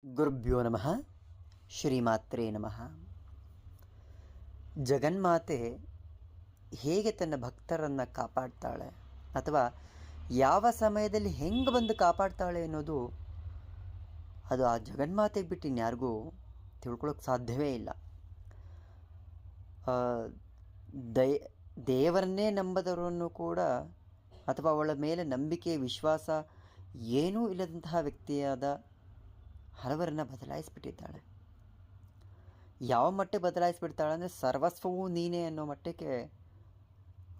ಗುರುಭ್ಯೋ ನಮಃ. ಶ್ರೀಮಾತ್ರೇ ನಮಃ. ಜಗನ್ಮಾತೆ ಹೇಗೆ ತನ್ನ ಭಕ್ತರನ್ನು ಕಾಪಾಡ್ತಾಳೆ ಅಥವಾ ಯಾವ ಸಮಯದಲ್ಲಿ ಹೆಂಗೆ ಬಂದು ಕಾಪಾಡ್ತಾಳೆ ಅನ್ನೋದು ಅದು ಆ ಜಗನ್ಮಾತೆಗೆ ಬಿಟ್ಟು ಇನ್ಯಾರಿಗೂ ತಿಳ್ಕೊಳ್ಳೋಕೆ ಸಾಧ್ಯವೇ ಇಲ್ಲ. ದೇವರನ್ನೇ ನಂಬದವರನ್ನು ಕೂಡ ಅಥವಾ ಅವಳ ಮೇಲೆ ನಂಬಿಕೆ ವಿಶ್ವಾಸ ಏನೂ ಇಲ್ಲದಂತಹ ವ್ಯಕ್ತಿಯಾದ ಹಲವರನ್ನು ಬದಲಾಯಿಸಿಬಿಟ್ಟಿದ್ದಾಳೆ. ಯಾವ ಮಟ್ಟಕ್ಕೆ ಬದಲಾಯಿಸಿಬಿಡ್ತಾಳೆ ಅಂದರೆ ಸರ್ವಸ್ವವೂ ನೀನೇ ಅನ್ನೋ ಮಟ್ಟಕ್ಕೆ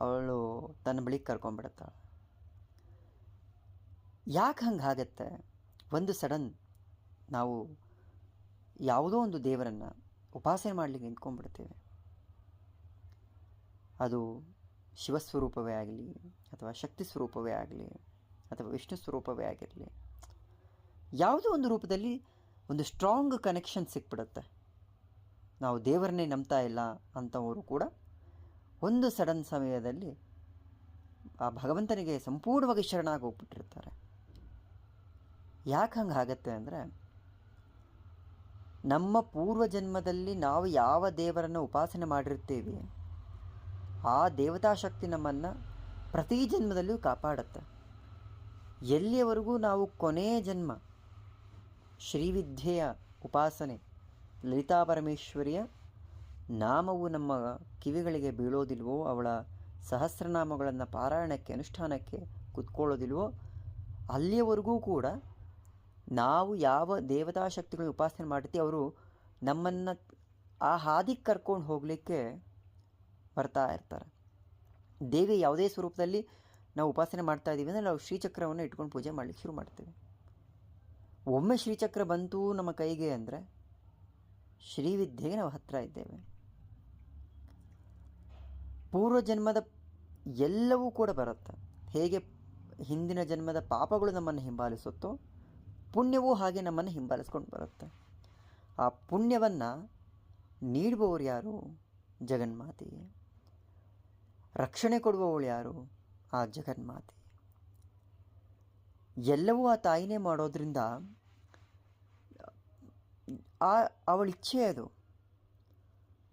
ಅವಳು ತನ್ನ ಬಳಿಗೆ ಕರ್ಕೊಂಡ್ಬಿಡುತ್ತಾಳೆ. ಯಾಕೆ ಹಂಗಾಗತ್ತೆ? ಒಂದು ಸಡನ್ ನಾವು ಯಾವುದೋ ಒಂದು ದೇವರನ್ನು ಉಪಾಸನೆ ಮಾಡಲಿಕ್ಕೆ ನಿಂತ್ಕೊಂಡ್ಬಿಡ್ತೇವೆ. ಅದು ಶಿವಸ್ವರೂಪವೇ ಆಗಲಿ ಅಥವಾ ಶಕ್ತಿ ಸ್ವರೂಪವೇ ಆಗಲಿ ಅಥವಾ ವಿಷ್ಣು ಸ್ವರೂಪವೇ ಆಗಿರಲಿ, ಯಾವುದೋ ಒಂದು ರೂಪದಲ್ಲಿ ಒಂದು ಸ್ಟ್ರಾಂಗ್ ಕನೆಕ್ಷನ್ ಸಿಕ್ಬಿಡುತ್ತೆ. ನಾವು ದೇವರನ್ನೇ ನಂಬ್ತಾ ಇಲ್ಲ ಅಂಥವರು ಕೂಡ ಒಂದು ಸಡನ್ ಸಮಯದಲ್ಲಿ ಆ ಭಗವಂತನಿಗೆ ಸಂಪೂರ್ಣವಾಗಿ ಶರಣಾಗಿ ಹೋಗ್ಬಿಟ್ಟಿರ್ತಾರೆ. ಯಾಕೆ ಹಂಗೆ ಆಗತ್ತೆ ಅಂದರೆ, ನಮ್ಮ ಪೂರ್ವಜನ್ಮದಲ್ಲಿ ನಾವು ಯಾವ ದೇವರನ್ನು ಉಪಾಸನೆ ಮಾಡಿರ್ತೀವಿ ಆ ದೇವತಾಶಕ್ತಿ ನಮ್ಮನ್ನು ಪ್ರತಿ ಜನ್ಮದಲ್ಲಿಯೂ ಕಾಪಾಡುತ್ತೆ. ಎಲ್ಲಿಯವರೆಗೂ ನಾವು ಕೊನೆಯ ಜನ್ಮ ಶ್ರೀವಿದ್ಯೆಯ ಉಪಾಸನೆ ಲಲಿತಾ ಪರಮೇಶ್ವರಿಯ ನಾಮವು ನಮ್ಮ ಕಿವಿಗಳಿಗೆ ಬೀಳೋದಿಲ್ವೋ, ಅವಳ ಸಹಸ್ರನಾಮಗಳನ್ನು ಪಾರಾಯಣಕ್ಕೆ ಅನುಷ್ಠಾನಕ್ಕೆ ಕೂತ್ಕೊಳ್ಳೋದಿಲ್ವೋ, ಅಲ್ಲಿಯವರೆಗೂ ಕೂಡ ನಾವು ಯಾವ ದೇವತಾಶಕ್ತಿಗಳ ಉಪಾಸನೆ ಮಾಡ್ತೀವಿ ಅವರು ನಮ್ಮನ್ನು ಆ ಹಾದಿಗೆ ಕರ್ಕೊಂಡು ಹೋಗಲಿಕ್ಕೆ ಬರ್ತಾ ಇರ್ತಾರೆ. ದೇವಿ ಯಾವುದೇ ಸ್ವರೂಪದಲ್ಲಿ ನಾವು ಉಪಾಸನೆ ಮಾಡ್ತಾ ಇದ್ದೀವಿ ಅಂದರೆ ನಾವು ಶ್ರೀಚಕ್ರವನ್ನು ಇಟ್ಕೊಂಡು ಪೂಜೆ ಮಾಡಲಿಕ್ಕೆ ಶುರು ಮಾಡ್ತೀವಿ. ಒಮ್ಮೆ ಶ್ರೀಚಕ್ರ ಬಂತು ನಮ್ಮ ಕೈಗೆ ಅಂದರೆ ಶ್ರೀವಿದ್ಯೆಗೆ ನಾವು ಹತ್ತಿರ ಇದ್ದೇವೆ. ಪೂರ್ವಜನ್ಮದ ಎಲ್ಲವೂ ಕೂಡ ಬರುತ್ತೆ. ಹೇಗೆ ಹಿಂದಿನ ಜನ್ಮದ ಪಾಪಗಳು ನಮ್ಮನ್ನು ಹಿಂಬಾಲಿಸುತ್ತೋ ಪುಣ್ಯವೂ ಹಾಗೆ ನಮ್ಮನ್ನು ಹಿಂಬಾಲಿಸ್ಕೊಂಡು ಬರುತ್ತೆ. ಆ ಪುಣ್ಯವನ್ನು ನೀಡುವವರು ಯಾರು? ಜಗನ್ಮಾತೆಯೇ. ರಕ್ಷಣೆ ಕೊಡುವವಳು ಯಾರು? ಆ ಜಗನ್ಮಾತೆ. ಎಲ್ಲವೂ ಆ ತಾಯಿನೇ ಮಾಡೋದ್ರಿಂದ ಅವಳ ಇಚ್ಛೆ ಅದು.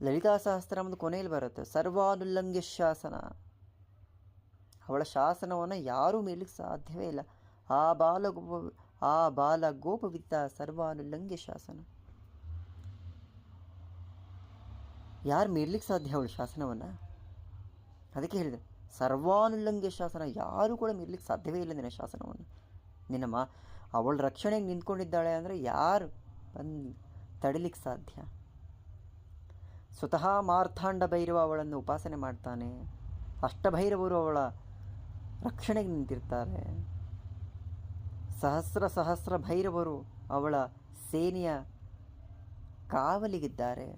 ಲಲಿತಾ ಸಹಸ್ರನಾಮದ ಕೊನೆಯಲ್ಲಿ ಬರುತ್ತೆ ಸರ್ವಾನುಲ್ಲಂಘ್ಯ ಶಾಸನ. ಅವಳ ಶಾಸನವನ್ನು ಯಾರೂ ಮೀರಲಿಕ್ಕೆ ಸಾಧ್ಯವೇ ಇಲ್ಲ. ಆ ಬಾಲಗೋಪವಿತ್ತ ಸರ್ವಾನುಲ್ಲಂಘ್ಯ ಶಾಸನ. ಯಾರು ಮೀರಲಿಕ್ಕೆ ಸಾಧ್ಯ ಅವಳ ಶಾಸನವನ್ನು? ಅದಕ್ಕೆ ಹೇಳಿದೆ ಸರ್ವಾನುಲ್ಲಂಘ್ಯ ಶಾಸನ. ಯಾರೂ ಕೂಡ ಮೀರಲಿಕ್ಕೆ ಸಾಧ್ಯವೇ ಇಲ್ಲ ನಿನ್ನ ಶಾಸನವನ್ನು. ಅವಳ ರಕ್ಷಣೆಗೆ ನಿಂತ್ಕೊಂಡಿದ್ದಾಳೆ ಅಂದರೆ ಯಾರು ಬಂದು ತಡಿಲಿಕ್ಕೆ ಸಾಧ್ಯ? ಸ್ವತಃ ಮಾರ್ಥಾಂಡ ಭೈರವ ಅವಳನ್ನು ಉಪಾಸನೆ ಮಾಡ್ತಾನೆ. ಅಷ್ಟಭೈರವರು ಅವಳ ರಕ್ಷಣೆಗೆ ನಿಂತಿರ್ತಾರೆ. ಸಹಸ್ರ ಭೈರವರು ಅವಳ ಸೇನೆಯ ಕಾವಲಿಗಿದ್ದಾರೆ.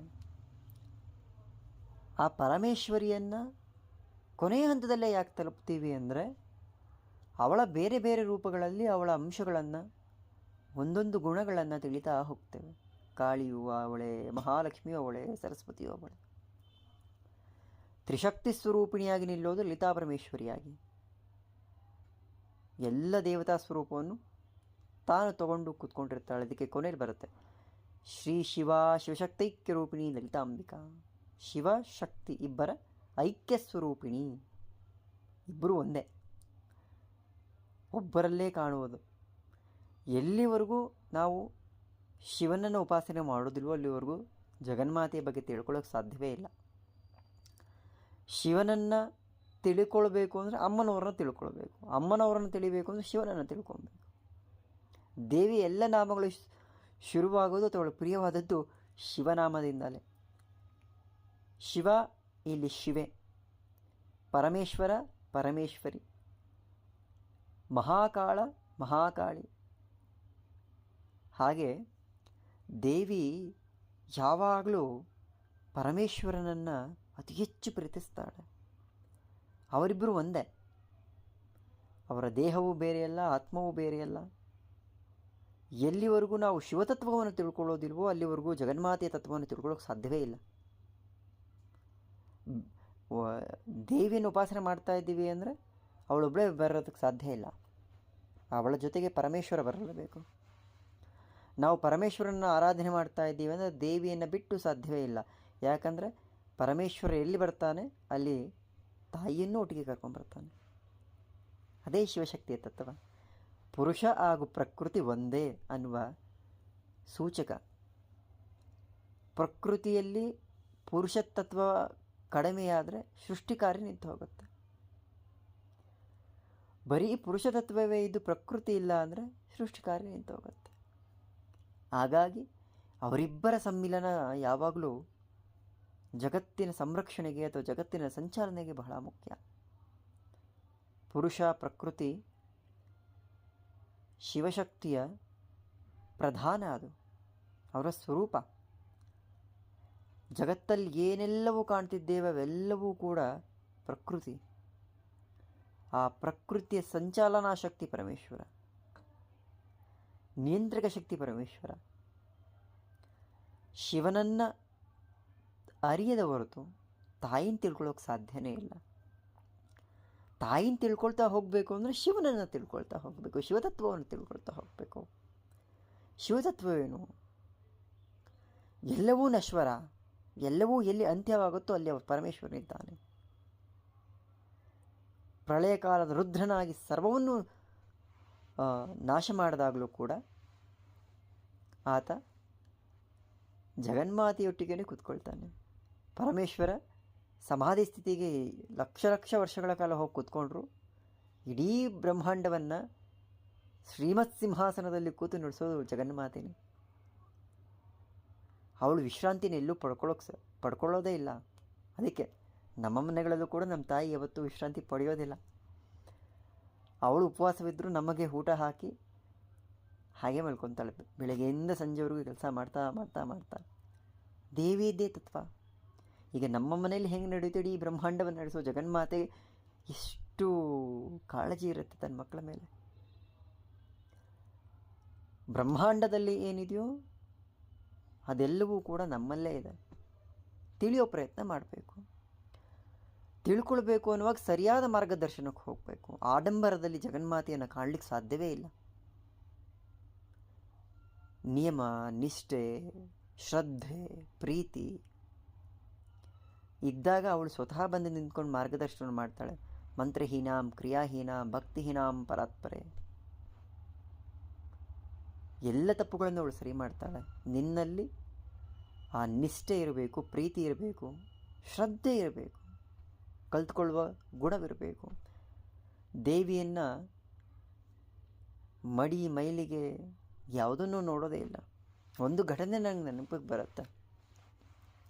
ಆ ಪರಮೇಶ್ವರಿಯನ್ನು ಕೊನೆಯ ಹಂತದಲ್ಲೇ ಯಾಕೆ ತಲುಪ್ತೀವಿ ಅಂದರೆ, ಅವಳ ಬೇರೆ ಬೇರೆ ರೂಪಗಳಲ್ಲಿ ಅವಳ ಅಂಶಗಳನ್ನು ಒಂದೊಂದು ಗುಣಗಳನ್ನು ತಿಳಿತಾ ಹೋಗ್ತೇವೆ. ಕಾಳಿಯು ಅವಳೇ, ಮಹಾಲಕ್ಷ್ಮಿಯು ಅವಳೇ, ಸರಸ್ವತಿಯು ಅವಳೇ. ತ್ರಿಶಕ್ತಿ ಸ್ವರೂಪಿಣಿಯಾಗಿ ನಿಲ್ಲೋದು ಲಲಿತಾ ಪರಮೇಶ್ವರಿಯಾಗಿ. ಎಲ್ಲ ದೇವತಾ ಸ್ವರೂಪವನ್ನು ತಾನು ತಗೊಂಡು ಕೂತ್ಕೊಂಡಿರ್ತಾಳೆ. ಅದಕ್ಕೆ ಕೊನೆಯಲ್ಲಿ ಬರುತ್ತೆ ಶ್ರೀ ಶಿವಶಕ್ತೈಕ್ಯ ರೂಪಿಣಿ ಲಲಿತಾಂಬಿಕಾ. ಶಿವ ಶಕ್ತಿ ಇಬ್ಬರ ಐಕ್ಯ ಸ್ವರೂಪಿಣಿ. ಇಬ್ಬರು ಒಂದೇ, ಒಬ್ಬರಲ್ಲೇ ಕಾಣುವುದು. ಎಲ್ಲಿವರೆಗೂ ನಾವು ಶಿವನನ್ನು ಉಪಾಸನೆ ಮಾಡೋದಿಲ್ವೋ ಅಲ್ಲಿವರೆಗೂ ಜಗನ್ಮಾತೆಯ ಬಗ್ಗೆ ತಿಳ್ಕೊಳ್ಳೋಕೆ ಸಾಧ್ಯವೇ ಇಲ್ಲ. ಶಿವನನ್ನು ತಿಳ್ಕೊಳ್ಬೇಕು ಅಂದರೆ ಅಮ್ಮನವ್ರನ್ನ ತಿಳ್ಕೊಳ್ಬೇಕು, ಅಮ್ಮನವ್ರನ್ನ ತಿಳಿಬೇಕು ಅಂದರೆ ಶಿವನನ್ನು ತಿಳ್ಕೊಳ್ಬೇಕು. ದೇವಿ ಎಲ್ಲ ನಾಮಗಳು ಶುರುವಾಗೋದು ಅಥವಾ ಅವಳು ಪ್ರಿಯವಾದದ್ದು ಶಿವನಾಮದಿಂದಲೇ. ಶಿವ ಇಲ್ಲಿ ಶಿವೆ, ಪರಮೇಶ್ವರ ಪರಮೇಶ್ವರಿ, ಮಹಾಕಾಳ ಮಹಾಕಾಳಿ. ಹಾಗೆ ದೇವಿ ಯಾವಾಗಲೂ ಪರಮೇಶ್ವರನನ್ನು ಅತಿ ಹೆಚ್ಚು ಪ್ರೀತಿಸ್ತಾಳೆ. ಅವರಿಬ್ಬರು ಒಂದೇ. ಅವರ ದೇಹವೂ ಬೇರೆಯಲ್ಲ, ಆತ್ಮವೂ ಬೇರೆಯಲ್ಲ. ಎಲ್ಲಿವರೆಗೂ ನಾವು ಶಿವತತ್ವವನ್ನು ತಿಳ್ಕೊಳ್ಳೋದಿಲ್ವೋ ಅಲ್ಲಿವರೆಗೂ ಜಗನ್ಮಾತೆಯ ತತ್ವವನ್ನು ತಿಳ್ಕೊಳ್ಳೋಕೆ ಸಾಧ್ಯವೇ ಇಲ್ಲ. ದೇವಿಯನ್ನು ಉಪಾಸನೆ ಮಾಡ್ತಾ ಇದ್ದೀವಿ ಅಂದರೆ ಅವಳೊಬ್ಬಳೇ ಬರೋದಕ್ಕೆ ಸಾಧ್ಯ ಇಲ್ಲ. ಅವಳ ಜೊತೆಗೆ ಪರಮೇಶ್ವರ ಬರಲೇಬೇಕು. ನಾವು ಪರಮೇಶ್ವರನ ಆರಾಧನೆ ಮಾಡ್ತಾ ಇದ್ದೀವಿ ಅಂದರೆ ದೇವಿಯನ್ನು ಬಿಟ್ಟು ಸಾಧ್ಯವೇ ಇಲ್ಲ. ಯಾಕಂದರೆ ಪರಮೇಶ್ವರ ಎಲ್ಲಿ ಬರ್ತಾನೆ ಅಲ್ಲಿ ತಾಯಿಯನ್ನು ಒಟ್ಟಿಗೆ ಕರ್ಕೊಂಡ್ಬರ್ತಾನೆ. ಅದೇ ಶಿವಶಕ್ತಿಯ ತತ್ವ. ಪುರುಷ ಹಾಗೂ ಪ್ರಕೃತಿ ಒಂದೇ ಅನ್ನುವ ಸೂಚಕ. ಪ್ರಕೃತಿಯಲ್ಲಿ ಪುರುಷತತ್ವ ಕಡಿಮೆಯಾದರೆ ಸೃಷ್ಟಿ ಕಾರ್ಯ ನಿಂತು ಹೋಗುತ್ತೆ. ಬರೀ ಪುರುಷತತ್ವವೇ ಇದು ಪ್ರಕೃತಿ ಇಲ್ಲ ಅಂದರೆ ಸೃಷ್ಟಿ ಕಾರ್ಯ ನಿಂತು ಹೋಗುತ್ತೆ. ಹಾಗಾಗಿ ಅವರಿಬ್ಬರ ಸಮ್ಮಿಲನ ಯಾವಾಗಲೂ ಜಗತ್ತಿನ ಸಂರಕ್ಷಣೆಗೆ ಅಥವಾ ಜಗತ್ತಿನ ಸಂಚಾಲನೆಗೆ ಬಹಳ ಮುಖ್ಯ. ಪುರುಷ ಪ್ರಕೃತಿ ಶಿವಶಕ್ತಿಯ ಪ್ರಧಾನ, ಅದು ಅವರ ಸ್ವರೂಪ. ಜಗತ್ತಲ್ಲಿ ಏನೆಲ್ಲವೂ ಕಾಣ್ತಿದ್ದೇವೆ ಅವೆಲ್ಲವೂ ಕೂಡ ಪ್ರಕೃತಿ. ಆ ಪ್ರಕೃತಿಯ ಸಂಚಾಲನಾ ಶಕ್ತಿ ಪರಮೇಶ್ವರ, ನಿಯಂತ್ರಕ ಶಕ್ತಿ ಪರಮೇಶ್ವರ. ಶಿವನನ್ನು ಅರಿಯದ ಹೊರತು ತಾಯಿನ ತಿಳ್ಕೊಳ್ಳೋಕೆ ಸಾಧ್ಯನೇ ಇಲ್ಲ. ತಾಯಿನ ತಿಳ್ಕೊಳ್ತಾ ಹೋಗಬೇಕು ಅಂದರೆ ಶಿವನನ್ನು ತಿಳ್ಕೊಳ್ತಾ ಹೋಗಬೇಕು, ಶಿವತತ್ವವನ್ನು ತಿಳ್ಕೊಳ್ತಾ ಹೋಗಬೇಕು. ಶಿವತತ್ವವೇನು? ಎಲ್ಲವೂ ನಶ್ವರ, ಎಲ್ಲವೂ ಎಲ್ಲಿ ಅಂತ್ಯವಾಗುತ್ತೋ ಅಲ್ಲಿ ಪರಮೇಶ್ವರನಿದ್ದಾನೆ. ಪ್ರಳಯ ಕಾಲದ ರುದ್ರನಾಗಿ ಸರ್ವವನ್ನು ನಾಶ ಮಾಡಿದಾಗಲೂ ಕೂಡ ಆತ ಜಗನ್ಮಾತೆಯೊಟ್ಟಿಗೆ ಕೂತ್ಕೊಳ್ತಾನೆ. ಪರಮೇಶ್ವರ ಸಮಾಧಿ ಸ್ಥಿತಿಗೆ ಲಕ್ಷ ಲಕ್ಷ ವರ್ಷಗಳ ಕಾಲ ಹೋಗಿ ಕೂತ್ಕೊಂಡ್ರು ಇಡೀ ಬ್ರಹ್ಮಾಂಡವನ್ನು ಶ್ರೀಮತ್ ಸಿಂಹಾಸನದಲ್ಲಿ ಕೂತು ನಡೆಸೋದು ಜಗನ್ಮಾತೆನೇ. ಅವಳು ವಿಶ್ರಾಂತಿನ ಎಲ್ಲೂ ಪಡ್ಕೊಳ್ಳೋದೇ ಇಲ್ಲ. ಅದಕ್ಕೆ ನಮ್ಮ ಮನೆಗಳಲ್ಲೂ ಕೂಡ ನಮ್ಮ ತಾಯಿ ಯಾವತ್ತೂ ವಿಶ್ರಾಂತಿ ಪಡೆಯೋದಿಲ್ಲ. ಅವಳು ಉಪವಾಸವಿದ್ದರೂ ನಮಗೆ ಊಟ ಹಾಕಿ ಹಾಗೆ ಮಲ್ಕೊತಾಳೆ. ಬೆಳಗ್ಗೆಯಿಂದ ಸಂಜೆವರೆಗೂ ಕೆಲಸ ಮಾಡ್ತಾ ಮಾಡ್ತಾ ಮಾಡ್ತಾ ದೇವಿಯದ್ದೇ ತತ್ವ. ಈಗ ನಮ್ಮ ಮನೇಲಿ ಹೆಂಗೆ ನಡೆಯುತ್ತೆ ಈ ಬ್ರಹ್ಮಾಂಡವನ್ನು ನಡೆಸೋ ಜಗನ್ಮಾತೆ ಎಷ್ಟು ಕಾಳಜಿ ಇರುತ್ತೆ ತನ್ನ ಮಕ್ಕಳ ಮೇಲೆ. ಬ್ರಹ್ಮಾಂಡದಲ್ಲಿ ಏನಿದೆಯೋ ಅದೆಲ್ಲವೂ ಕೂಡ ನಮ್ಮಲ್ಲೇ ಇದೆ. ತಿಳಿಯೋ ಪ್ರಯತ್ನ ಮಾಡಬೇಕು. ತಿಳ್ಕೊಳ್ಬೇಕು ಅನ್ನುವಾಗ ಸರಿಯಾದ ಮಾರ್ಗದರ್ಶನಕ್ಕೆ ಹೋಗಬೇಕು. ಆಡಂಬರದಲ್ಲಿ ಜಗನ್ಮಾತೆಯನ್ನು ಕಾಣಲಿಕ್ಕೆ ಸಾಧ್ಯವೇ ಇಲ್ಲ. ನಿಯಮ, ನಿಷ್ಠೆ, ಶ್ರದ್ಧೆ, ಪ್ರೀತಿ ಇದ್ದಾಗ ಅವಳು ಸ್ವತಃ ಬಂದು ನಿಂತ್ಕೊಂಡು ಮಾರ್ಗದರ್ಶನ ಮಾಡ್ತಾಳೆ. ಮಂತ್ರಹೀನಾಂ ಕ್ರಿಯಾಹೀನಾಂ ಭಕ್ತಿಹೀನಾಂ ಪರಾತ್ಪರೆ. ಎಲ್ಲ ತಪ್ಪುಗಳನ್ನು ಅವಳು ಸರಿ ಮಾಡ್ತಾಳೆ. ನಿನ್ನಲ್ಲಿ ಆ ನಿಷ್ಠೆ ಇರಬೇಕು, ಪ್ರೀತಿ ಇರಬೇಕು, ಶ್ರದ್ಧೆ ಇರಬೇಕು, ಕಲ್ತ್ಕೊಳ್ಳುವ ಗುಣವಿರಬೇಕು. ದೇವಿಯನ್ನು ಮಡಿ ಮೈಲಿಗೆ ಯಾವುದನ್ನೂ ನೋಡೋದೇ ಇಲ್ಲ. ಒಂದು ಘಟನೆ ನನಗೆ ನೆನಪಿಗೆ ಬರುತ್ತೆ.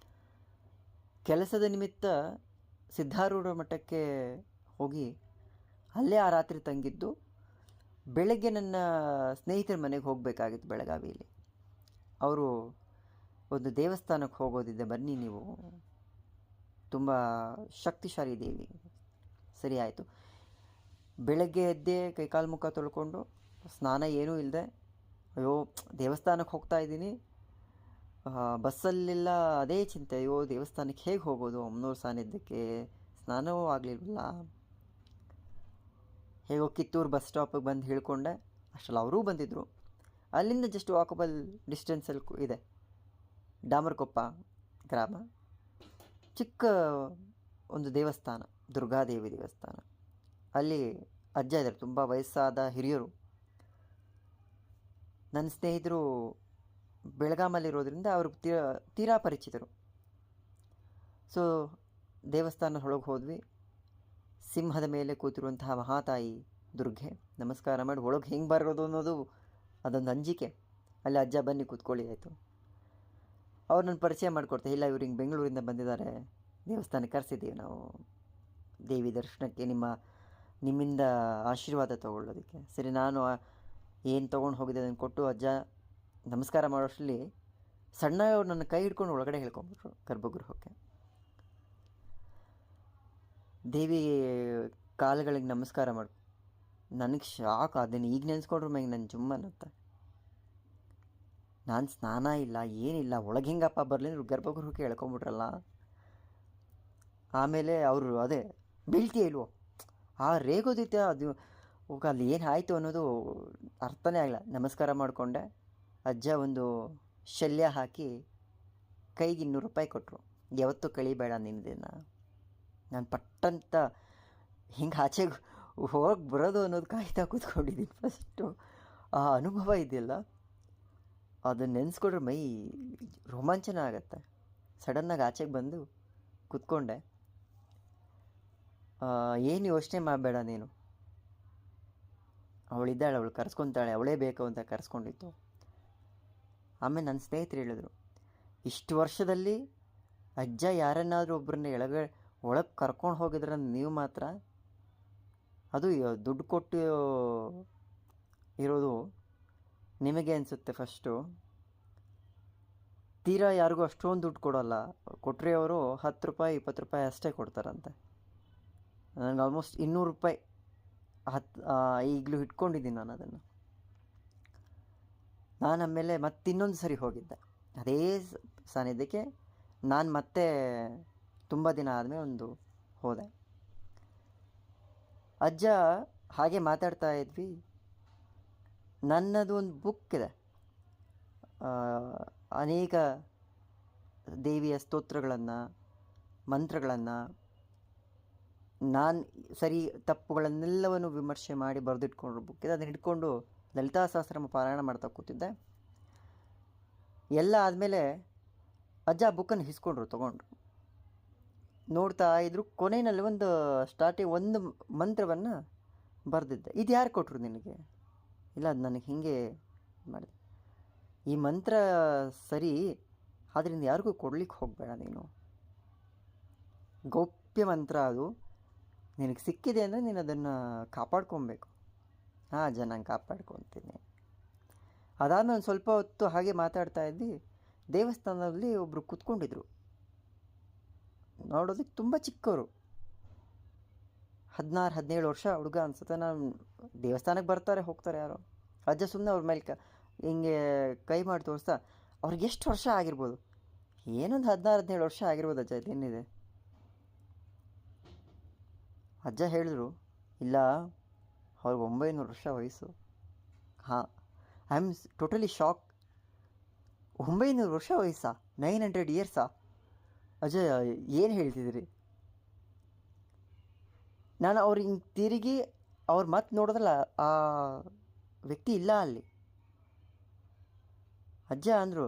ಕೆಲಸದ ನಿಮಿತ್ತ ಸಿದ್ಧಾರೂಢ ಮಠಕ್ಕೆ ಹೋಗಿ ಅಲ್ಲೇ ಆ ರಾತ್ರಿ ತಂಗಿದ್ದು ಬೆಳಗ್ಗೆ ನನ್ನ ಸ್ನೇಹಿತರ ಮನೆಗೆ ಹೋಗಬೇಕಾಗಿತ್ತು ಬೆಳಗಾವಿಯಲ್ಲಿ. ಅವರು ಒಂದು ದೇವಸ್ಥಾನಕ್ಕೆ ಹೋಗೋದಿದೆ, ಬನ್ನಿ ನೀವು, ತುಂಬ ಶಕ್ತಿಶಾಲಿ ದೇವಿ. ಸರಿ ಆಯಿತು. ಬೆಳಗ್ಗೆ ಎದ್ದೆ ಕೈಕಾಲು ಮುಖ ತೊಳ್ಕೊಂಡು ಸ್ನಾನ ಏನೂ ಇಲ್ಲದೆ, ಅಯ್ಯೋ ದೇವಸ್ಥಾನಕ್ಕೆ ಹೋಗ್ತಾ ಇದ್ದೀನಿ, ಬಸ್ಸಲ್ಲೆಲ್ಲ ಅದೇ ಚಿಂತೆ, ಅಯ್ಯೋ ದೇವಸ್ಥಾನಕ್ಕೆ ಹೇಗೆ ಹೋಗೋದು, ಅಮ್ಮನವ್ರ ಸಾನ್ನಿಧ್ಯಕ್ಕೆ, ಸ್ನಾನವೂ ಆಗಲಿಲ್ಲ. ಹೇಗೋ ಕಿತ್ತೂರು ಬಸ್ ಸ್ಟಾಪಿಗೆ ಬಂದು ಹೇಳ್ಕೊಂಡೆ. ಅಷ್ಟರಲ್ಲಿ ಅವರೂ ಬಂದಿದ್ದರು. ಅಲ್ಲಿಂದ ಜಸ್ಟ್ ವಾಕಬಲ್ ಡಿಸ್ಟೆನ್ಸಲ್ಲಿ ಇದೆ ಡಾಮರ್ಕೊಪ್ಪ ಗ್ರಾಮ. ಚಿಕ್ಕ ಒಂದು ದೇವಸ್ಥಾನ, ದುರ್ಗಾದೇವಿ ದೇವಸ್ಥಾನ. ಅಲ್ಲಿ ಅಜ್ಜ ಇದ್ದಾರೆ, ತುಂಬ ವಯಸ್ಸಾದ ಹಿರಿಯರು. ನನ್ನ ಸ್ನೇಹಿತರು ಬೆಳಗಾಮಲ್ಲಿರೋದ್ರಿಂದ ಅವ್ರಿಗೆ ತೀರಾ ಪರಿಚಿತರು. ಸೊ ದೇವಸ್ಥಾನದ ಒಳಗೆ ಹೋದ್ವಿ. ಸಿಂಹದ ಮೇಲೆ ಕೂತಿರುವಂತಹ ಮಹಾತಾಯಿ ದುರ್ಗೆ ನಮಸ್ಕಾರ ಮಾಡಿ ಒಳಗೆ ಹೆಂಗೆ ಬರೋದು ಅನ್ನೋದು ಅದೊಂದು ಅಂಜಿಕೆ. ಅಲ್ಲಿ ಅಜ್ಜ ಬನ್ನಿ ಕೂತ್ಕೊಳ್ಳಿ ಆಯಿತು. ಅವ್ರು ನನ್ನ ಪರಿಚಯ ಮಾಡಿಕೊಡ್ತಾರೆ. ಇಲ್ಲ, ಇವ್ರು ಹಿಂಗೆ ಬೆಂಗಳೂರಿಂದ ಬಂದಿದ್ದಾರೆ, ದೇವಸ್ಥಾನಕ್ಕೆ ಕರೆಸಿದ್ದೀವಿ ನಾವು ದೇವಿ ದರ್ಶನಕ್ಕೆ, ನಿಮ್ಮಿಂದ ಆಶೀರ್ವಾದ ತೊಗೊಳ್ಳೋದಕ್ಕೆ. ಸರಿ, ನಾನು ಏನು ತೊಗೊಂಡು ಹೋಗಿದ್ದೆ ಅದನ್ನು ಕೊಟ್ಟು ಅಜ್ಜ ನಮಸ್ಕಾರ ಮಾಡೋಷ್ಟರಲ್ಲಿ ಸಣ್ಣ ಅವ್ರು ನನ್ನ ಕೈ ಹಿಡ್ಕೊಂಡು ಒಳಗಡೆ ಹೇಳ್ಕೊಂಬಿಟ್ರು ಗರ್ಭಗೃಹಕ್ಕೆ. ದೇವಿ ಕಾಲುಗಳಿಗೆ ನಮಸ್ಕಾರ ಮಾಡಿ ನನಗೆ ಶಾಕ್. ಅದನ್ನು ಈಗ ನೆನೆಸ್ಕೊಂಡ್ರು ಮ್ಯಾಗ ನನ್ನ ಜುಮ್ಮನ್ನುತ್ತೆ. ನಾನು ಸ್ನಾನ ಇಲ್ಲ ಏನಿಲ್ಲ, ಒಳಗೆ ಹೆಂಗಪ್ಪ ಬರಲಿ ಅಂದ್ರೆ ಗರ್ಭಗೃಹಕ್ಕೆ ಹೇಳ್ಕೊಂಬಿಟ್ರಲ್ಲ. ಆಮೇಲೆ ಅವರು ಅದೇ ಬೀಳ್ತೀಯ ಇಲ್ವೋ ಆ ರೇಗೋದಿತ್ತೆ ಅದು. ಅಲ್ಲಿ ಏನು ಆಯಿತು ಅನ್ನೋದು ಅರ್ಥನೇ ಆಗಲ್ಲ. ನಮಸ್ಕಾರ ಮಾಡಿಕೊಂಡೆ. ಅಜ್ಜ ಒಂದು ಶಲ್ಯ ಹಾಕಿ ಕೈಗೆ 200 ರೂಪಾಯಿ ಕೊಟ್ಟರು. ಯಾವತ್ತೂ ಕಳಿಬೇಡ ನಿನ್ನದನ್ನು. ನಾನು ಪಟ್ಟಂತ ಹಿಂಗೆ ಆಚೆಗೆ ಹೋಗಿ ಬರೋದು ಅನ್ನೋದು ಕಾಯ್ತಾ ಕೂತ್ಕೊಂಡಿದ್ದೀನಿ. ಫಸ್ಟು ಆ ಅನುಭವ ಇದೆಯಲ್ಲ, ಅದನ್ನು ನೆನೆಸ್ಕೊಂಡ್ರೆ ಮೈ ರೋಮಾಂಚನ ಆಗತ್ತೆ. ಸಡನ್ನಾಗಿ ಆಚೆಗೆ ಬಂದು ಕೂತ್ಕೊಂಡೆ. ಏನು ಯೋಚನೆ ಮಾಡಬೇಡ ನೀನು, ಅವಳಿದ್ದಾಳೆ, ಅವಳು ಕರೆಸ್ಕೊತಾಳೆ, ಅವಳೇ ಬೇಕು ಅಂತ ಕರೆಸ್ಕೊಂಡಿತ್ತು. ಆಮೇಲೆ ನನ್ನ ಸ್ನೇಹಿತರು ಹೇಳಿದ್ರು, ಇಷ್ಟು ವರ್ಷದಲ್ಲಿ ಅಜ್ಜ ಯಾರನ್ನಾದರೂ ಒಬ್ಬರನ್ನ ಒಳಗೆ ಕರ್ಕೊಂಡು ಹೋಗಿದ್ರೆ ನೀವು ಮಾತ್ರ, ಅದು ದುಡ್ಡು ಕೊಟ್ಟು ಇರೋದು ನಿಮಗೆ ಅನಿಸುತ್ತೆ ಫಸ್ಟು. ತೀರಾ ಯಾರಿಗೂ ಅಷ್ಟೊಂದು ದುಡ್ಡು ಕೊಡೋಲ್ಲ. ಕೊಟ್ಟರೆ ಅವರು 10 ರೂಪಾಯಿ 20 ರೂಪಾಯಿ ಅಷ್ಟೇ ಕೊಡ್ತಾರಂತೆ. ನನಗೆ ಆಲ್ಮೋಸ್ಟ್ 200 ರೂಪಾಯಿ ಈಗಲೂ ಇಟ್ಕೊಂಡಿದ್ದೀನಿ ನಾನು ಅದನ್ನು. ನಾನು ಆಮೇಲೆ ಮತ್ತಿನ್ನೊಂದು ಸರಿ ಹೋಗಿದ್ದೆ ಅದೇ ಸಾನ್ನಿಧ್ಯಕ್ಕೆ. ನಾನು ಮತ್ತೆ ತುಂಬ ದಿನ ಆದಮೇಲೆ ಹೋದೆ. ಅಜ್ಜ ಹಾಗೆ ಮಾತಾಡ್ತಾ ಇದ್ವಿ. ನನ್ನದು ಒಂದು ಬುಕ್ ಇದೆ, ಅನೇಕ ದೇವಿಯ ಸ್ತೋತ್ರಗಳನ್ನು, ಮಂತ್ರಗಳನ್ನು, ನಾನು ಸರಿ ತಪ್ಪುಗಳನ್ನೆಲ್ಲವನ್ನು ವಿಮರ್ಶೆ ಮಾಡಿ ಬರೆದಿಟ್ಕೊಂಡ್ರು ಬುಕ್ ಇದೆ. ಅದನ್ನು ಹಿಡ್ಕೊಂಡು ಲಲಿತಾ ಸಹಸ್ರನಾಮ ಪಾರಾಯಣ ಮಾಡ್ತಾ ಕೂತಿದ್ದೆ. ಎಲ್ಲ ಆದಮೇಲೆ ಅಜ್ಜ ಬುಕ್ಕನ್ನು ಹಿಸ್ಕೊಂಡ್ರು, ತೊಗೊಂಡ್ರು, ನೋಡ್ತಾ ಇದ್ರು. ಕೊನೆಯಲ್ಲಿ ಸ್ಟಾರ್ಟಿಂಗ್ ಒಂದು ಮಂತ್ರವನ್ನು ಬರೆದಿದ್ದೆ. ಇದು ಯಾರು ಕೊಟ್ಟರು ನಿನಗೆ? ಇಲ್ಲ, ಅದು ನನಗೆ ಹೀಗೆ ಮಾಡಿದೆ. ಈ ಮಂತ್ರ ಸರಿ, ಆದ್ದರಿಂದ ಯಾರಿಗೂ ಕೊಡ್ಲಿಕ್ಕೆ ಹೋಗಬೇಡ ನೀನು. ಗೌಪ್ಯ ಮಂತ್ರ ಅದು. ನಿನಗೆ ಸಿಕ್ಕಿದೆ ಅಂದರೆ ನೀನು ಅದನ್ನು ಕಾಪಾಡ್ಕೊಬೇಕು. ಹಾಂ ಅಜ್ಜ, ನಾನು ಕಾಪಾಡ್ಕೊತೀನಿ. ಅದಾದಮೇಲೆ ಒಂದು ಸ್ವಲ್ಪ ಹೊತ್ತು ಹಾಗೆ ಮಾತಾಡ್ತಾ ಇದ್ವಿ. ದೇವಸ್ಥಾನದಲ್ಲಿ ಒಬ್ಬರು ಕೂತ್ಕೊಂಡಿದ್ರು. ನೋಡೋದಕ್ಕೆ ತುಂಬ ಚಿಕ್ಕವರು, 16-17 ವರ್ಷ ಹುಡುಗ ಅನ್ಸುತ್ತೆ. ನಾನು ದೇವಸ್ಥಾನಕ್ಕೆ ಬರ್ತಾರೆ ಹೋಗ್ತಾರೆ ಯಾರೋ. ಅಜ್ಜ ಸುಮ್ಮನೆ ಅವ್ರ ಮೇಲೆ ಹಿಂಗೆ ಕೈ ಮಾಡಿ ತೋರಿಸ್ತಾ, ಅವ್ರಿಗೆ ಎಷ್ಟು ವರ್ಷ ಆಗಿರ್ಬೋದು? ಏನೊಂದು 16-17 ವರ್ಷ ಆಗಿರ್ಬೋದು ಅಜ್ಜ, ಇದೇನಿದೆ? ಅಜ್ಜ ಹೇಳಿದ್ರು, ಇಲ್ಲ, ಅವ್ರಿಗೆ 900 ವರ್ಷ ವಯಸ್ಸು. ಹಾಂ, ಐ ಆಮ್ ಟೋಟಲಿ ಶಾಕ್. 900 ವರ್ಷ ವಯಸ್ಸಾ? 900 ಇಯರ್ಸಾ? ಅಜ್ಜ ಏನು ಹೇಳ್ತಿದ್ದೀರಿ? ನಾನು ಅವ್ರು ಹಿಂಗೆ ತಿರುಗಿ ಅವ್ರು ಮತ್ತೆ ನೋಡಿದ್ರಲ್ಲ, ಆ ವ್ಯಕ್ತಿ ಇಲ್ಲ ಅಲ್ಲಿ. ಅಜ್ಜ ಅಂದರು,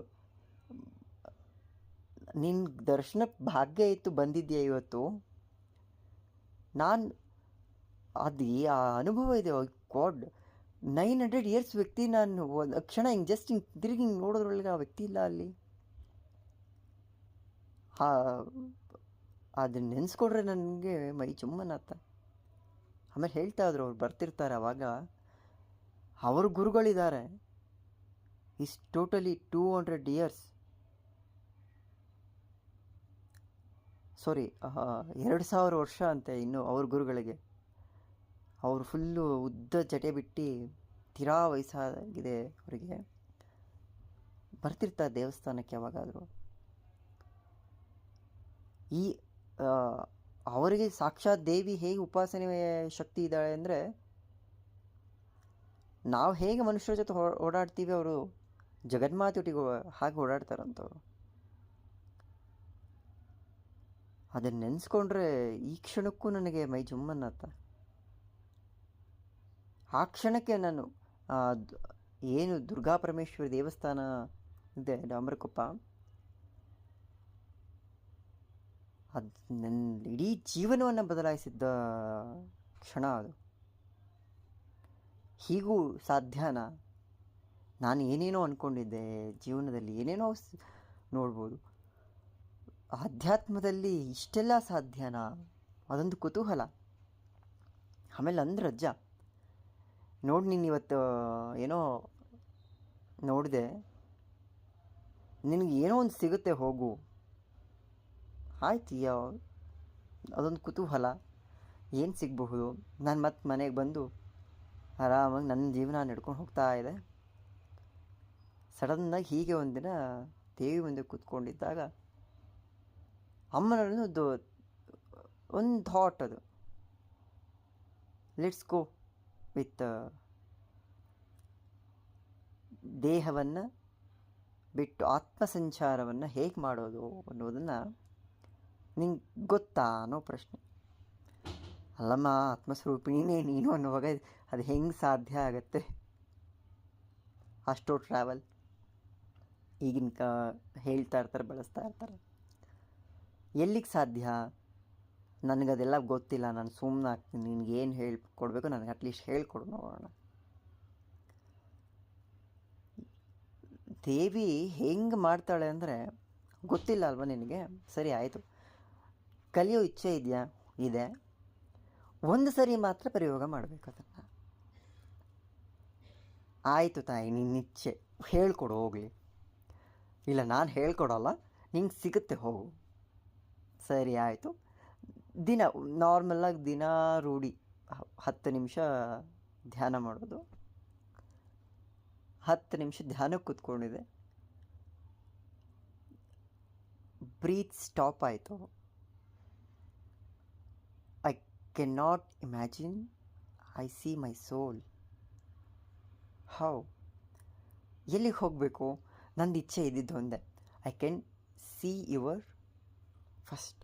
ನಿನ್ನ ದರ್ಶನಕ್ಕೆ ಭಾಗ್ಯ ಇತ್ತು, ಬಂದಿದ್ಯಾ ಇವತ್ತು. ನಾನು ಆ ಅನುಭವ ಇದೆ. ಗಾಡ್, 900 ಇಯರ್ಸ್ ವ್ಯಕ್ತಿ. ನಾನು ಒಂದು ಕ್ಷಣ ಹಿಂಗೆ ಜಸ್ಟ್ ಹಿಂಗೆ ತಿರುಗಿ ಹಿಂಗೆ ನೋಡೋದ್ರೊಳಗೆ ಆ ವ್ಯಕ್ತಿ ಇಲ್ಲ ಅಲ್ಲಿ. ಅದನ್ನ ನೆನೆಸ್ಕೊಂಡ್ರೆ ನನಗೆ ಮೈ ಚುಮ್ಮನತ್ತ. ಆಮೇಲೆ ಹೇಳ್ತಾ ಇದ್ರು, ಅವ್ರು ಬರ್ತಿರ್ತಾರೆ ಅವಾಗ, ಅವ್ರ ಗುರುಗಳಿದ್ದಾರೆ. ಈಸ್ ಟೋಟಲಿ 200 ಇಯರ್ಸ್, ಸಾರಿ 2000 ವರ್ಷ ಅಂತೆ ಇನ್ನು ಅವ್ರ ಗುರುಗಳಿಗೆ. ಅವರು ಫುಲ್ಲು ಉದ್ದ ಜಟೆ ಬಿಟ್ಟು ತೀರಾ ವಯಸ್ಸಾಗಿದೆ ಅವರಿಗೆ. ಬರ್ತಿರ್ತಾರೆ ದೇವಸ್ಥಾನಕ್ಕೆ ಯಾವಾಗಾದರೂ. ಈ ಅವರಿಗೆ ಸಾಕ್ಷಾತ್ ದೇವಿ ಹೇಗೆ ಉಪಾಸನೆ ಶಕ್ತಿ ಇದ್ದಾಳೆ ಅಂದರೆ, ನಾವು ಹೇಗೆ ಮನುಷ್ಯರ ಜೊತೆ ಓಡಾಡ್ತೀವಿ, ಅವರು ಜಗನ್ಮಾತೆಯೊಟ್ಟಿಗೆ ಹಾಗೆ ಓಡಾಡ್ತಾರಂಥವ್ರು. ಅದನ್ನು ನೆನೆಸ್ಕೊಂಡ್ರೆ ಈ ಕ್ಷಣಕ್ಕೂ ನನಗೆ ಮೈ ಜುಮ್ಮನ್ನತ್ತ. ಆ ಕ್ಷಣಕ್ಕೆ ನಾನು ಏನು ದುರ್ಗಾ ಪರಮೇಶ್ವರಿ ದೇವಸ್ಥಾನ ಇದೆ ಡಾಂಬರಕೊಪ್ಪ, ಅದು ನನ್ನ ಇಡೀ ಜೀವನವನ್ನು ಬದಲಾಯಿಸಿದ್ದ ಕ್ಷಣ ಅದು. ಹೀಗೂ ಸಾಧ್ಯನಾ? ನಾನು ಏನೇನೋ ಅಂದ್ಕೊಂಡಿದ್ದೆ ಜೀವನದಲ್ಲಿ, ಏನೇನೋ ನೋಡ್ಬೋದು. ಆಧ್ಯಾತ್ಮದಲ್ಲಿ ಇಷ್ಟೆಲ್ಲ ಸಾಧ್ಯನಾ? ಅದೊಂದು ಕುತೂಹಲ. ಆಮೇಲೆ ಅಂದ್ರೆ ಅಜ್ಜ, ನೋಡಿ ನೀನು ಇವತ್ತು ಏನೋ ನೋಡಿದೆ, ನಿನಗೆ ಏನೋ ಒಂದು ಸಿಗುತ್ತೆ, ಹೋಗು. ಆಯ್ತು, ಅದೊಂದು ಕುತೂಹಲ, ಏನು ಸಿಗಬಹುದು? ನಾನು ಮತ್ತೆ ಮನೆಗೆ ಬಂದು ಆರಾಮಾಗಿ ನನ್ನ ಜೀವನ ನಡ್ಕೊಂಡು ಹೋಗ್ತಾ ಇದೆ. ಸಡನ್ನಾಗಿ ಹೀಗೆ ಒಂದಿನ ದೇವಿ ಮುಂದೆ ಕೂತ್ಕೊಂಡಿದ್ದಾಗ ಅಮ್ಮನದ್ದು ಒಂದು ಥಾಟ್, ಅದು ಲೆಟ್ಸ್ ಗೋ ವಿತ್ ದೇಹವನ್ನು ಬಿಟ್ಟು ಆತ್ಮಸಂಚಾರವನ್ನು ಹೇಗೆ ಮಾಡೋದು ಅನ್ನೋದನ್ನು ನಿಂಗೆ ಗೊತ್ತಾ ಅನ್ನೋ ಪ್ರಶ್ನೆ. ಅಲ್ಲಮ್ಮ, ಆತ್ಮಸ್ವರೂಪಿಣಿನೇ ನೀನು ಅನ್ನುವಾಗ ಅದು ಹೆಂಗೆ ಸಾಧ್ಯ ಆಗತ್ತೆ? ಅಷ್ಟೋ ಟ್ರಾವೆಲ್ ಈಗಿನ ಹೇಳ್ತಾ ಇರ್ತಾರೆ, ಬಳಸ್ತಾ ಇರ್ತಾರೆ. ಎಲ್ಲಿಗೆ ಸಾಧ್ಯ? ನನಗದೆಲ್ಲ ಗೊತ್ತಿಲ್ಲ, ನಾನು ಸುಮ್ಮನೆ ಆಗ್ತೀನಿ, ನಿನಗೇನು ಹೇಳ್ಕೊಡ್ಬೇಕು ನನಗೆ ಅಟ್ಲೀಸ್ಟ್ ಹೇಳ್ಕೊಡು ನೋಡೋಣ. ದೇವಿ ಹೆಂಗೆ ಮಾಡ್ತಾಳೆ ಅಂದರೆ ಗೊತ್ತಿಲ್ಲ ಅಲ್ವ ನಿನಗೆ? ಸರಿ ಆಯಿತು, ಕಲಿಯೋ ಇಚ್ಛೆ ಇದೆಯಾ? ಇದೆ. ಒಂದು ಸರಿ ಮಾತ್ರ ಪ್ರಯೋಗ ಮಾಡಬೇಕು ಅದನ್ನು. ಆಯಿತು ತಾಯಿ, ನಿನ್ನ ಇಚ್ಛೆ, ಹೇಳ್ಕೊಡು ಹೋಗಲಿ. ಇಲ್ಲ, ನಾನು ಹೇಳ್ಕೊಡಲ್ಲ, ನಿಂಗೆ ಸಿಗುತ್ತೆ, ಹೋಗು. ಸರಿ ಆಯಿತು. ದಿನ ನಾರ್ಮಲಾಗಿ ದಿನ ರೂಢಿ 10 ನಿಮಿಷ ಧ್ಯಾನ ಮಾಡೋದು. 10 ನಿಮಿಷ ಧ್ಯಾನಕ್ಕೆ ಕೂತ್ಕೊಂಡಿದೆ. ಬ್ರೀತ್ ಸ್ಟಾಪ್ ಆಯಿತು. I can not imagine, I see my soul. How? ಎಲ್ಲಿಗೆ ಹೋಗಬೇಕು? ನಂದು ಇಚ್ಛೆ ಇದ್ದಿದ್ದು ಒಂದೇ, I can see your first.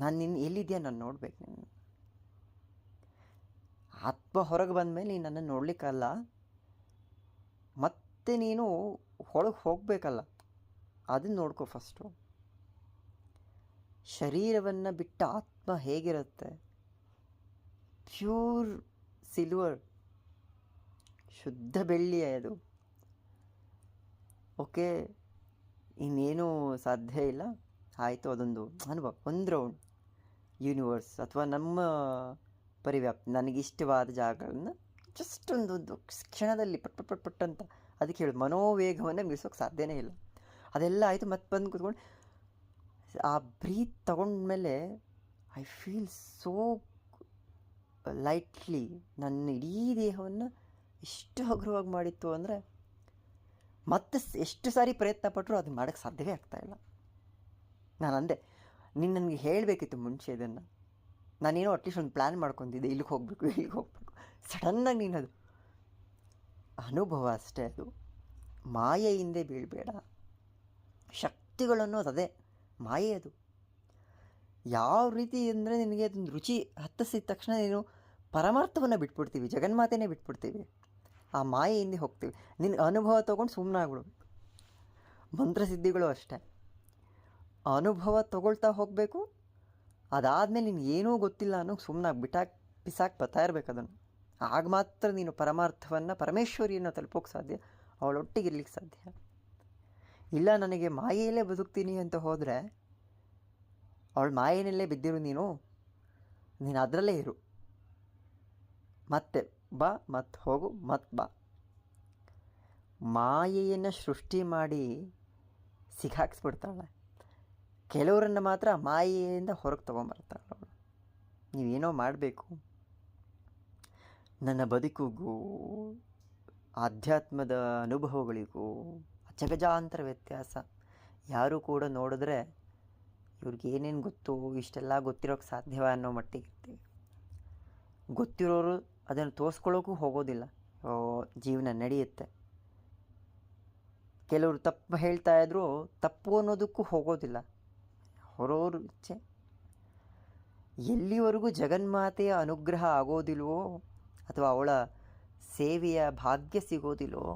ನಾನು ನಿನ್ನ ಎಲ್ಲಿದೆಯಾ ನಾನು ನೋಡ್ಬೇಕು. ನೀನು ಆತ್ಮ ಹೊರಗೆ ಬಂದಮೇಲೆ ನೀನು ನನ್ನನ್ನು ನೋಡಲಿಕ್ಕಲ್ಲ, ಮತ್ತೆ ನೀನು ಹೊರಗೆ ಹೋಗಬೇಕಲ್ಲ, ಅದನ್ನು ನೋಡ್ಕೊ ಫಸ್ಟು. ಶರೀರವನ್ನು ಬಿಟ್ಟ ಆತ್ಮ ಹೇಗಿರುತ್ತೆ? ಪ್ಯೂರ್ ಸಿಲ್ವರ್, ಶುದ್ಧ ಬೆಳ್ಳಿ ಅದು. ಓಕೆ, ಇನ್ನೇನು ಸಾಧ್ಯ ಇಲ್ಲ. ಆಯಿತು, ಅದೊಂದು ಅನುಭವ, ಒಂದು ರೌಂಡ್ ಯೂನಿವರ್ಸ್ ಅಥವಾ ನಮ್ಮ ಪರಿವ್ಯಾಪ್ತಿ, ನನಗಿಷ್ಟವಾದ ಜಾಗಗಳನ್ನು ಜಸ್ಟ್ ಒಂದು ಕ್ಷಣದಲ್ಲಿ ಪಟ್ ಪಟ್ ಪಟ್ ಪಟ್ ಅಂತ. ಅದಕ್ಕೆ ಹೇಳಿ ಮನೋವೇಗವನ್ನು ಮೀರಿಸೋಕೆ ಸಾಧ್ಯನೇ ಇಲ್ಲ. ಅದೆಲ್ಲ ಆಯಿತು, ಮತ್ತೆ ಬಂದು ಕೂತ್ಕೊಂಡು ಆ ಬ್ರೀತ್ ತಗೊಂಡ್ಮೇಲೆ ಐ ಫೀಲ್ ಸೋ ಲೈಟ್ಲಿ. ನನ್ನ ಇಡೀ ದೇಹವನ್ನು ಎಷ್ಟು ಹಗುರವಾಗಿ ಮಾಡಿತ್ತು ಅಂದರೆ ಮತ್ತೆ ಎಷ್ಟು ಸಾರಿ ಪ್ರಯತ್ನ ಪಟ್ಟರು ಅದನ್ನು ಮಾಡೋಕ್ಕೆ ಸಾಧ್ಯವೇ ಆಗ್ತಾಯಿಲ್ಲ. ನಾನು ಅಂದೆ, ನೀನು ನನಗೆ ಹೇಳಬೇಕಿತ್ತು ಮುಂಚೆ ಇದನ್ನು. ನಾನೇನೋ ಅಟ್ಲೀಸ್ಟ್ ಒಂದು ಪ್ಲ್ಯಾನ್ ಮಾಡ್ಕೊತಿದ್ದೆ, ಇಲ್ಲಿಗೆ ಹೋಗಬೇಕು. ಸಡನ್ನಾಗಿ ನೀನದು ಅನುಭವ ಅಷ್ಟೇ. ಅದು ಮಾಯೆ ಹಿಂದೆ ಬೀಳಬೇಡ. ಶಕ್ತಿಗಳನ್ನೋದು ಅದೇ ಮಾಯೆ. ಅದು ಯಾವ ರೀತಿ ಅಂದರೆ ನಿನಗೆ ಅದೊಂದು ರುಚಿ ಹತ್ತಿಸಿದ ತಕ್ಷಣ ನೀನು ಪರಮಾರ್ಥವನ್ನು ಬಿಟ್ಬಿಡ್ತೀವಿ, ಜಗನ್ಮಾತೆನೇ ಬಿಟ್ಬಿಡ್ತೀವಿ, ಆ ಮಾಯೆ ಹಿಂದೆ ಹೋಗ್ತೀವಿ. ನಿನ್ನ ಅನುಭವ ತೊಗೊಂಡು ಸುಮ್ಮನೆ ಆಗ್ಬಿಡ್ಬೇಕು. ಮಂತ್ರಸಿದ್ಧಿಗಳು ಅಷ್ಟೇ, ಅನುಭವ ತೊಗೊಳ್ತಾ ಹೋಗಬೇಕು. ಅದಾದಮೇಲೆ ನಿನಗೆ ಏನೂ ಗೊತ್ತಿಲ್ಲ ಅನ್ನೋ ಸುಮ್ಮನೆ ಬಿಸಾಕಿ ಬರ್ತಾ ಇರಬೇಕು ಅದನ್ನು. ಆಗ ಮಾತ್ರ ನೀನು ಪರಮಾರ್ಥವನ್ನು, ಪರಮೇಶ್ವರಿಯನ್ನು ತಲುಪೋಕ್ಕೆ ಸಾಧ್ಯ, ಅವಳೊಟ್ಟಿಗೆ ಇರ್ಲಿಕ್ಕೆ ಸಾಧ್ಯ. ಇಲ್ಲ, ನನಗೆ ಮಾಯೆಯಲ್ಲೇ ಬದುಕ್ತೀನಿ ಅಂತ ಹೋದರೆ ಅವಳು ಮಾಯೆಯಲ್ಲೇ ಬಿದ್ದಿರು. ನೀನು ಅದರಲ್ಲೇ ಇರು. ಮತ್ತೆ ಬಾ, ಮತ್ತೆ ಹೋಗು, ಮತ್ತೆ ಬಾ. ಮಾಯೆಯನ್ನು ಸೃಷ್ಟಿ ಮಾಡಿ ಸಿಗಾಕ್ಸ್ಬಿಡ್ತಾಳೆ. ಕೆಲವರನ್ನು ಮಾತ್ರ ಮಾಯೆಯಿಂದ ಹೊರಗೆ ತೊಗೊಂಬರ್ತಾಳೆ ಅವಳು. ನೀವೇನೋ ಮಾಡಬೇಕು. ನನ್ನ ಬದುಕಿಗೂ ಆಧ್ಯಾತ್ಮದ ಅನುಭವಗಳಿಗೂ ಅಜಗಜಾಂತರ ವ್ಯತ್ಯಾಸ. ಯಾರೂ ಕೂಡ ನೋಡಿದ್ರೆ ಇವ್ರಿಗೆ ಏನೇನು ಗೊತ್ತು, ಇಷ್ಟೆಲ್ಲ ಗೊತ್ತಿರೋಕ್ಕೆ ಸಾಧ್ಯವ ಅನ್ನೋ ಮಟ್ಟಿಗೆ ಇರ್ತೀವಿ. ಗೊತ್ತಿರೋರು ಅದನ್ನು ತೋರಿಸ್ಕೊಳ್ಳೋಕ್ಕೂ ಹೋಗೋದಿಲ್ಲ. ಜೀವನ ನಡೆಯುತ್ತೆ. ಕೆಲವರು ತಪ್ಪು ಹೇಳ್ತಾ ಇದ್ರು ತಪ್ಪು ಅನ್ನೋದಕ್ಕೂ ಹೋಗೋದಿಲ್ಲ. ಹೊರೋರು ಇಚ್ಛೆ. ಎಲ್ಲಿವರೆಗೂ ಜಗನ್ಮಾತೆಯ ಅನುಗ್ರಹ ಆಗೋದಿಲ್ವೋ ಅಥವಾ ಅವಳ ಸೇವೆಯ ಭಾಗ್ಯ ಸಿಗೋದಿಲ್ವೋ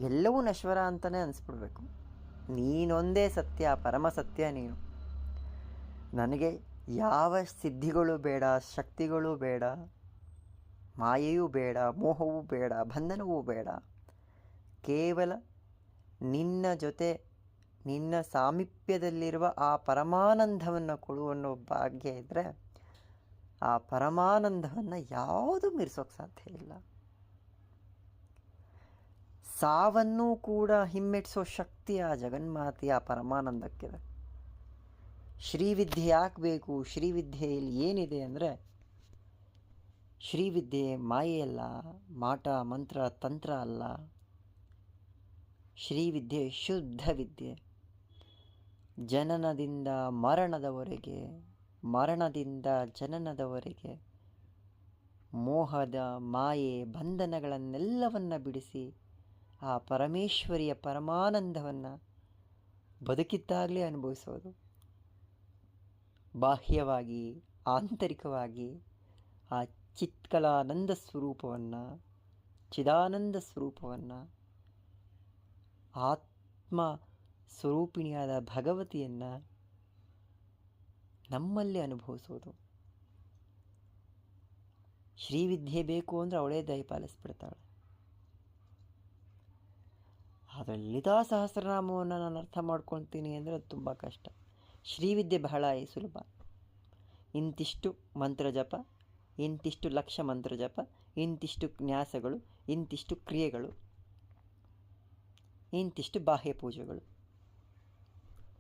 ಎಲ್ಲವೂ ನಶ್ವರ ಅಂತಲೇ ಅನಿಸ್ಬಿಡ್ಬೇಕು. ನೀನೊಂದೇ ಸತ್ಯ, ಪರಮ ಸತ್ಯ ನೀನು. ನನಗೆ ಯಾವ ಸಿದ್ಧಿಗಳು ಬೇಡ, ಶಕ್ತಿಗಳು ಬೇಡ, ಮಾಯೆಯೂ ಬೇಡ, ಮೋಹವೂ ಬೇಡ, ಬಂಧನವೂ ಬೇಡ. ಕೇವಲ ನಿನ್ನ ಜೊತೆ, ನಿನ್ನ ಸಾಮೀಪ್ಯದಲ್ಲಿರುವ ಆ ಪರಮಾನಂದವನ್ನು ಕೊಡು ಅನ್ನೋ ಭಾಗ್ಯ ಇದ್ದರೆ ಆ ಪರಮಾನಂದವನ್ನು ಯಾವುದೂ ಮೀರಿಸೋಕ್ಕೆ ಸಾಧ್ಯ ಇಲ್ಲ. ಸಾವನ್ನೂ ಕೂಡ ಹಿಮ್ಮೆಟ್ಟಿಸೋ ಶಕ್ತಿ ಆ ಜಗನ್ಮಾತೆಯ ಪರಮಾನಂದಕ್ಕಿದೆ. ಶ್ರೀವಿದ್ಯೆ ಯಾಕೆ ಬೇಕು? ಶ್ರೀವಿದ್ಯೆಯಲ್ಲಿ ಏನಿದೆ ಅಂದರೆ, ಶ್ರೀವಿದ್ಯೆ ಮಾಯೆಯಲ್ಲ, ಮಾಟ ಮಂತ್ರ ತಂತ್ರ ಅಲ್ಲ. ಶ್ರೀವಿದ್ಯೆ ಶುದ್ಧ ವಿದ್ಯೆ. ಜನನದಿಂದ ಮರಣದವರೆಗೆ, ಮರಣದಿಂದ ಜನನದವರೆಗೆ ಮೋಹದ ಮಾಯೆ ಬಂಧನಗಳನ್ನೆಲ್ಲವನ್ನು ಬಿಡಿಸಿ ಆ ಪರಮೇಶ್ವರಿಯ ಪರಮಾನಂದವನ್ನು ಬದುಕಿದ್ದಾಗಲೇ ಅನುಭವಿಸೋದು. ಬಾಹ್ಯವಾಗಿ, ಆಂತರಿಕವಾಗಿ ಆ ಚಿತ್ಕಲಾನಂದ ಸ್ವರೂಪವನ್ನು, ಚಿದಾನಂದ ಸ್ವರೂಪವನ್ನು, ಆತ್ಮ ಸ್ವರೂಪಿಣಿಯಾದ ಭಗವತಿಯನ್ನು ನಮ್ಮಲ್ಲಿ ಅನುಭವಿಸೋದು. ಶ್ರೀವಿದ್ಯೆ ಬೇಕು ಅಂದರೆ ಅವಳೇ ದಯಪಾಲಿಸ್ಬಿಡ್ತಾಳೆ. ಆದರೆ ಲಲಿತಾ ಸಹಸ್ರನಾಮವನ್ನು ನಾನು ಅರ್ಥ ಮಾಡ್ಕೊಳ್ತೀನಿ ಅಂದರೆ ಅದು ತುಂಬ ಕಷ್ಟ. ಶ್ರೀವಿದ್ಯೆ ಬಹಳ ಸುಲಭ. ಇಂತಿಷ್ಟು ಮಂತ್ರ ಜಪ, ಇಂತಿಷ್ಟು ಲಕ್ಷ ಮಂತ್ರ ಜಪ, ಇಂತಿಷ್ಟು ನ್ಯಾಸಗಳು, ಇಂತಿಷ್ಟು ಕ್ರಿಯೆಗಳು, ಇಂತಿಷ್ಟು ಬಾಹ್ಯ ಪೂಜೆಗಳು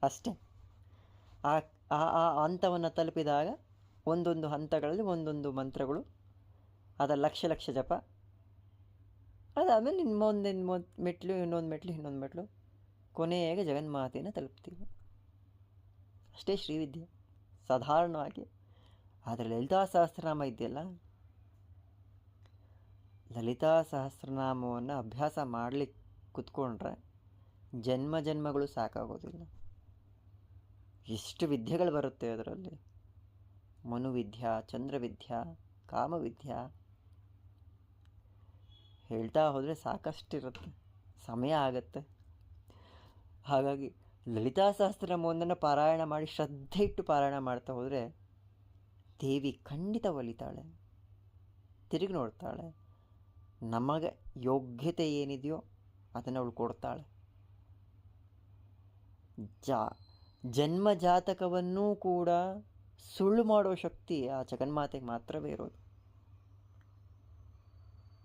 ಅಷ್ಟೇ. ಆ ಆ ಹಂತವನ್ನು ತಲುಪಿದಾಗ ಒಂದೊಂದು ಹಂತಗಳಲ್ಲಿ ಒಂದೊಂದು ಮಂತ್ರಗಳು, ಅದರ ಲಕ್ಷ ಲಕ್ಷ ಜಪ, ಅದಾದಮೇಲೆ ಇನ್ನೊಂದು ಮೆಟ್ಲು, ಇನ್ನೊಂದು ಮೆಟ್ಲು, ಕೊನೆಗೆ ಜಗನ್ಮಾತೆಯನ್ನು ತಲುಪ್ತೀವಿ. ಅಷ್ಟೇ ಶ್ರೀವಿದ್ಯೆ ಸಾಧಾರಣವಾಗಿ. ಆದರೆ ಲಲಿತಾ ಸಹಸ್ರನಾಮ ಇದೆಯಲ್ಲ, ಲಲಿತಾ ಸಹಸ್ರನಾಮವನ್ನು ಅಭ್ಯಾಸ ಮಾಡಲಿಕ್ಕೆ ಕೂತ್ಕೊಂಡ್ರೆ ಜನ್ಮ ಜನ್ಮಗಳು ಸಾಕಾಗೋದಿಲ್ಲ. ಎಷ್ಟು ವಿದ್ಯೆಗಳು ಬರುತ್ತೆ ಅದರಲ್ಲಿ. ಮನುವಿದ್ಯಾ, ಚಂದ್ರವಿದ್ಯಾ, ಕಾಮವಿದ್ಯಾ, ಹೇಳ್ತಾ ಹೋದರೆ ಸಾಕಷ್ಟಿರುತ್ತೆ, ಸಮಯ ಆಗತ್ತೆ. ಹಾಗಾಗಿ ಲಲಿತಾ ಸಹಸ್ರನಾಮವನ್ನು ಪಾರಾಯಣ ಮಾಡಿ ಶ್ರದ್ಧೆ ಇಟ್ಟು ಪಾರಾಯಣ ಮಾಡ್ತಾ ಹೋದರೆ ದೇವಿ ಖಂಡಿತ ಒಲಿತಾಳೆ, ತಿರುಗಿ ನೋಡ್ತಾಳೆ. ನಮಗೆ ಯೋಗ್ಯತೆ ಏನಿದೆಯೋ ಅದನ್ನು ಅವಳು ಕೊಡ್ತಾಳೆ. ಜನ್ಮ ಜಾತಕವನ್ನೂ ಕೂಡ ಸುಳ್ಳು ಮಾಡೋ ಶಕ್ತಿ ಆ ಜಗನ್ಮಾತೆಗೆ ಮಾತ್ರವೇ ಇರೋದು.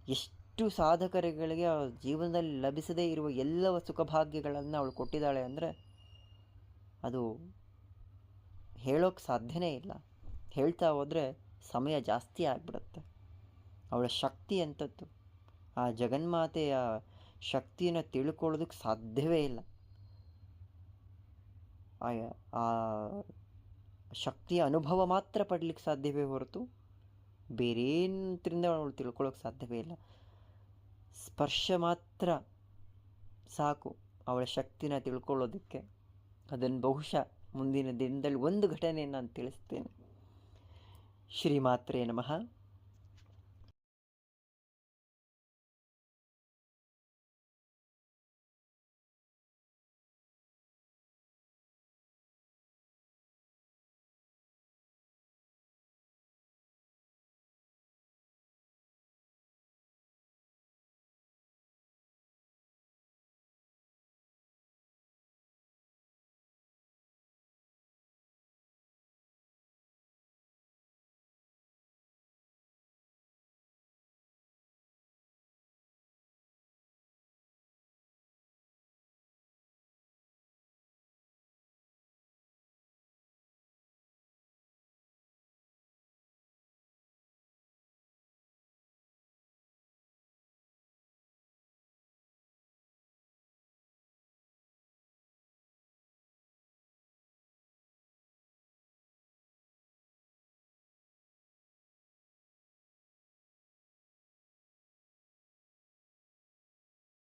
ಎಷ್ಟು ಸಾಧಕರುಗಳಿಗೆ ಆ ಜೀವನದಲ್ಲಿ ಲಭಿಸದೇ ಇರುವ ಎಲ್ಲವ ಸುಖಭಾಗ್ಯಗಳನ್ನು ಅವಳು ಕೊಟ್ಟಿದ್ದಾಳೆ ಅಂದರೆ ಅದು ಹೇಳೋಕ್ಕೆ ಸಾಧ್ಯನೇ ಇಲ್ಲ. ಹೇಳ್ತಾ ಹೋದರೆ ಸಮಯ ಜಾಸ್ತಿ ಆಗಿಬಿಡುತ್ತೆ. ಅವಳ ಶಕ್ತಿ ಅಂಥದ್ದು. ಆ ಜಗನ್ಮಾತೆಯ ಶಕ್ತಿಯನ್ನು ತಿಳ್ಕೊಳ್ಳೋದಕ್ಕೆ ಸಾಧ್ಯವೇ ಇಲ್ಲ. ಆ ಶಕ್ತಿಯ ಅನುಭವ ಮಾತ್ರ ಪಡಲಿಕ್ಕೆ ಸಾಧ್ಯವೇ ಹೊರತು ಬೇರೇನರಿಂದ ಅವಳು ತಿಳ್ಕೊಳ್ಳೋಕೆ ಸಾಧ್ಯವೇ ಇಲ್ಲ. ಸ್ಪರ್ಶ ಮಾತ್ರ ಸಾಕು ಅವಳ ಶಕ್ತಿನ ತಿಳ್ಕೊಳ್ಳೋದಕ್ಕೆ. ಅದನ್ನು ಬಹುಶಃ ಮುಂದಿನ ದಿನದಲ್ಲಿ ಒಂದು ಘಟನೆಯನ್ನು ನಾನು ತಿಳಿಸ್ತೇನೆ. ಶ್ರೀಮಾತ್ರೇ ನಮಃ.